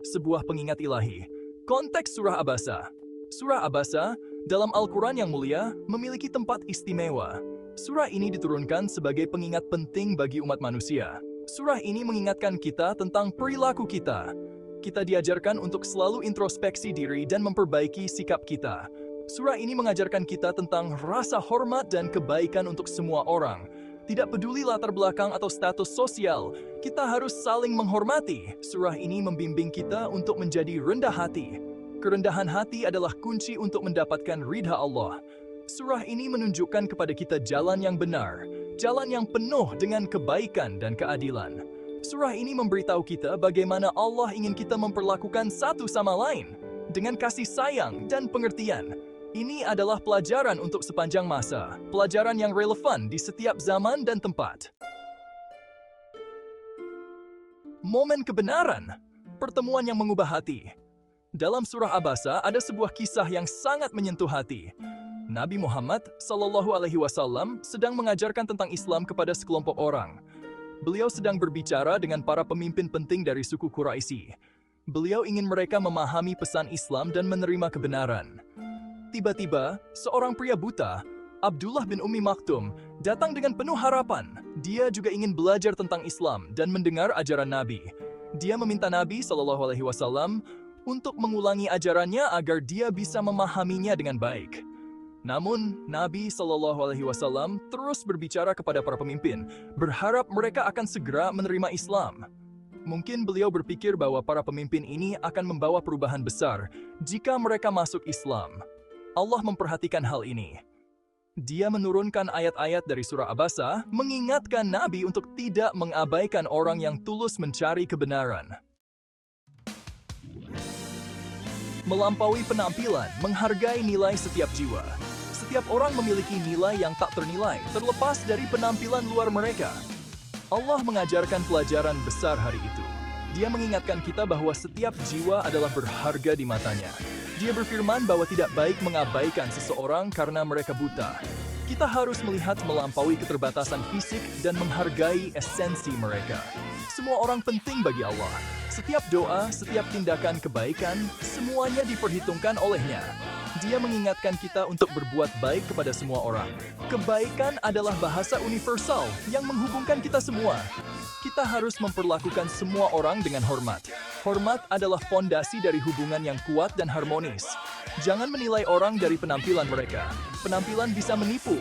sebuah pengingat ilahi. Konteks Surah Abasa. Surah Abasa dalam Al-Quran yang mulia memiliki tempat istimewa. Surah ini diturunkan sebagai pengingat penting bagi umat manusia. Surah ini mengingatkan kita tentang perilaku kita. Kita diajarkan untuk selalu introspeksi diri dan memperbaiki sikap kita. Surah ini mengajarkan kita tentang rasa hormat dan kebaikan untuk semua orang. Tidak peduli latar belakang atau status sosial, kita harus saling menghormati. Surah ini membimbing kita untuk menjadi rendah hati. Kerendahan hati adalah kunci untuk mendapatkan ridha Allah. Surah ini menunjukkan kepada kita jalan yang benar, jalan yang penuh dengan kebaikan dan keadilan. Surah ini memberitahu kita bagaimana Allah ingin kita memperlakukan satu sama lain dengan kasih sayang dan pengertian. Ini adalah pelajaran untuk sepanjang masa, pelajaran yang relevan di setiap zaman dan tempat. Momen kebenaran, pertemuan yang mengubah hati. Dalam surah Abasa ada sebuah kisah yang sangat menyentuh hati. Nabi Muhammad SAW sedang mengajarkan tentang Islam kepada sekelompok orang. Beliau sedang berbicara dengan para pemimpin penting dari suku Quraisy. Beliau ingin mereka memahami pesan Islam dan menerima kebenaran. Tiba-tiba, seorang pria buta, Abdullah bin Ummi Maktum, datang dengan penuh harapan. Dia juga ingin belajar tentang Islam dan mendengar ajaran Nabi. Dia meminta Nabi SAW untuk mengulangi ajarannya agar dia bisa memahaminya dengan baik. Namun, Nabi SAW terus berbicara kepada para pemimpin, berharap mereka akan segera menerima Islam. Mungkin beliau berpikir bahwa para pemimpin ini akan membawa perubahan besar jika mereka masuk Islam. Allah memperhatikan hal ini. Dia menurunkan ayat-ayat dari surah Abasa, mengingatkan Nabi untuk tidak mengabaikan orang yang tulus mencari kebenaran. Melampaui penampilan, menghargai nilai setiap jiwa. Setiap orang memiliki nilai yang tak ternilai, terlepas dari penampilan luar mereka. Allah mengajarkan pelajaran besar hari itu. Dia mengingatkan kita bahwa setiap jiwa adalah berharga di matanya. Dia berfirman bahwa tidak baik mengabaikan seseorang karena mereka buta. Kita harus melihat melampaui keterbatasan fisik dan menghargai esensi mereka. Semua orang penting bagi Allah. Setiap doa, setiap tindakan kebaikan, semuanya diperhitungkan olehnya. Dia mengingatkan kita untuk berbuat baik kepada semua orang. Kebaikan adalah bahasa universal yang menghubungkan kita semua. Kita harus memperlakukan semua orang dengan hormat. Hormat adalah fondasi dari hubungan yang kuat dan harmonis. Jangan menilai orang dari penampilan mereka. Penampilan bisa menipu,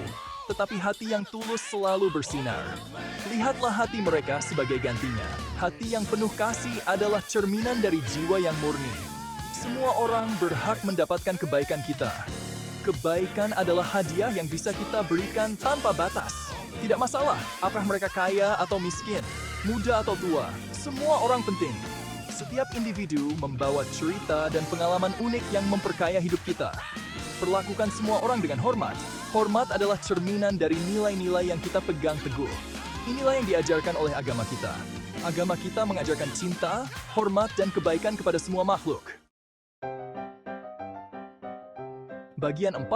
tetapi hati yang tulus selalu bersinar. Lihatlah hati mereka sebagai gantinya. Hati yang penuh kasih adalah cerminan dari jiwa yang murni. Semua orang berhak mendapatkan kebaikan kita. Kebaikan adalah hadiah yang bisa kita berikan tanpa batas. Tidak masalah apakah mereka kaya atau miskin, muda atau tua, semua orang penting. Setiap individu membawa cerita dan pengalaman unik yang memperkaya hidup kita. Perlakukan semua orang dengan hormat. Hormat adalah cerminan dari nilai-nilai yang kita pegang teguh. Inilah yang diajarkan oleh agama kita. Agama kita mengajarkan cinta, hormat, dan kebaikan kepada semua makhluk. Bagian 4.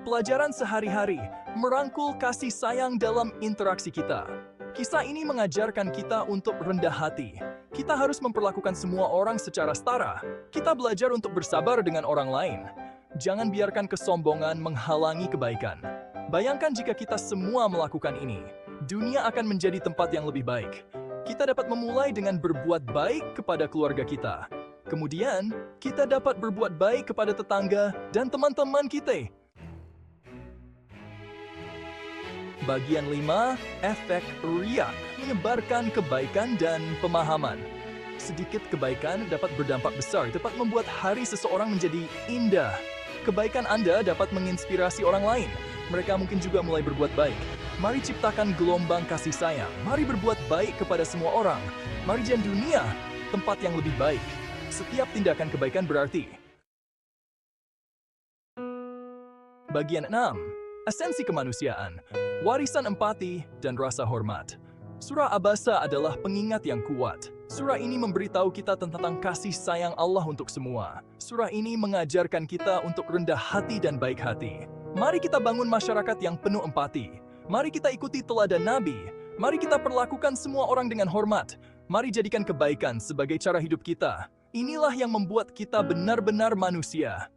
Pelajaran sehari-hari, merangkul kasih sayang dalam interaksi kita. Kisah ini mengajarkan kita untuk rendah hati. Kita harus memperlakukan semua orang secara setara. Kita belajar untuk bersabar dengan orang lain. Jangan biarkan kesombongan menghalangi kebaikan. Bayangkan jika kita semua melakukan ini, dunia akan menjadi tempat yang lebih baik. Kita dapat memulai dengan berbuat baik kepada keluarga kita. Kemudian, kita dapat berbuat baik kepada tetangga dan teman-teman kita. Bagian 5, efek riak, menyebarkan kebaikan dan pemahaman. Sedikit kebaikan dapat berdampak besar, dapat membuat hari seseorang menjadi indah. Kebaikan Anda dapat menginspirasi orang lain. Mereka mungkin juga mulai berbuat baik. Mari ciptakan gelombang kasih sayang. Mari berbuat baik kepada semua orang. Mari jadikan dunia tempat yang lebih baik. Setiap tindakan kebaikan berarti. Bagian 6, esensi kemanusiaan, warisan empati dan rasa hormat. Surah Abasa adalah pengingat yang kuat. Surah ini memberitahu kita tentang kasih sayang Allah untuk semua. Surah ini mengajarkan kita untuk rendah hati dan baik hati. Mari kita bangun masyarakat yang penuh empati. Mari kita ikuti teladan Nabi. Mari kita perlakukan semua orang dengan hormat. Mari jadikan kebaikan sebagai cara hidup kita. Inilah yang membuat kita benar-benar manusia.